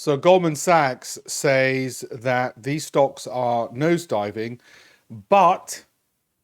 So Goldman Sachs says that these stocks are nosediving, but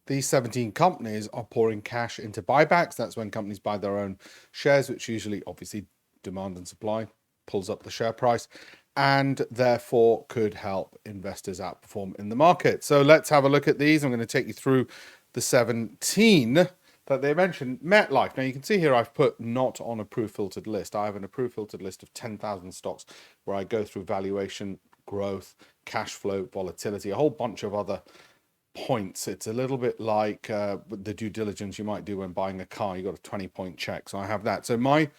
these 17 companies are pouring cash into buybacks. That's when companies buy their own shares, which usually, obviously, demand and supply pulls up the share price and therefore could help investors outperform in the market. So let's have a look at these. I'm going to take you through the 17 that they mentioned. MetLife. Now you can see here I've put not on approved filtered list. I have an approved filtered list of 10,000 stocks where I go through valuation, growth, cash flow, volatility, a whole bunch of other points. It's a little bit like the due diligence you might do when buying a car. You got a 20-point check. So I have that. So my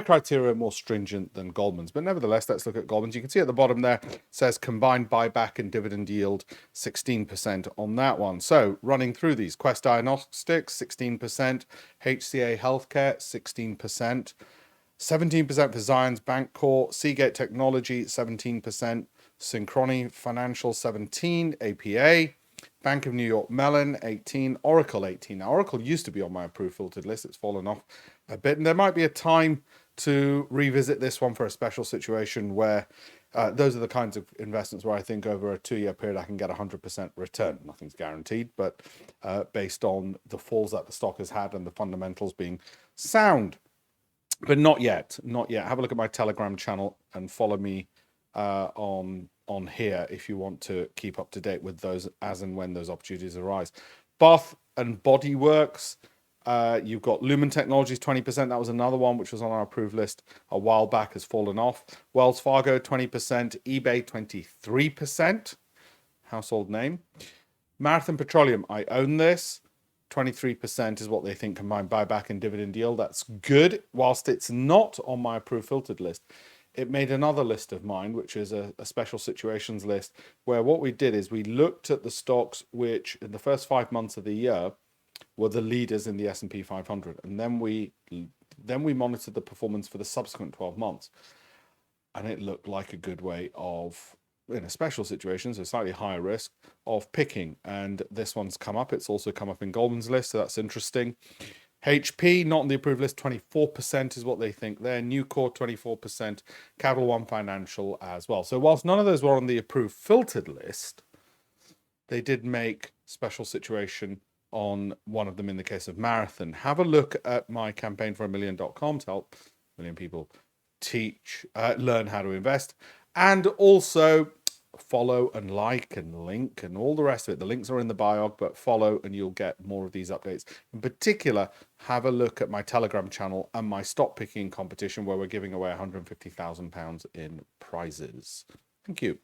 criteria are more stringent than Goldman's, but nevertheless, let's look at Goldman's. You can see at the bottom there it says combined buyback and dividend yield 16% on that one. So running through these, Quest Diagnostics 16%, HCA Healthcare 16%, 17% for Zions Bancorp, Seagate Technology 17%, Synchrony Financial 17%, APA, Bank of New York Mellon 18%, Oracle 18%. Now, Oracle used to be on my approved filtered list. It's fallen off a bit, and there might be a time to revisit this one for a special situation where those are the kinds of investments where I think over a 2-year period I can get 100% return. Nothing's guaranteed, but based on the falls that the stock has had and the fundamentals being sound. But not yet, not yet. Have a look at my Telegram channel and follow me on here if you want to keep up to date with those as and when those opportunities arise. Bath and Body Works, you've got Lumen Technologies 20%. That was another one which was on our approved list a while back, has fallen off. Wells Fargo 20%, eBay 23%, household name. Marathon Petroleum, I own this. 23% is what they think combined buyback and dividend yield. That's good. Whilst it's not on my approved filtered list, it made another list of mine, which is a special situations list, where what we did is we looked at the stocks which in the first 5 months of the year were the leaders in the S&P 500. And then we monitored the performance for the subsequent 12 months. And it looked like a good way of, in a special situation, so slightly higher risk, of picking. And this one's come up. It's also come up in Goldman's list, so that's interesting. HP, not on the approved list, 24% is what they think there. Nucor, 24%. Capital One Financial as well. So whilst none of those were on the approved filtered list, they did make special situation on one of them in the case of Marathon. Have a look at my campaign for $1million.com to help a million people learn how to invest. And also follow and like and link and all the rest of it. The links are in the bio, but follow and you'll get more of these updates. In particular, have a look at my Telegram channel and my stock picking competition where we're giving away £150,000 in prizes. Thank you.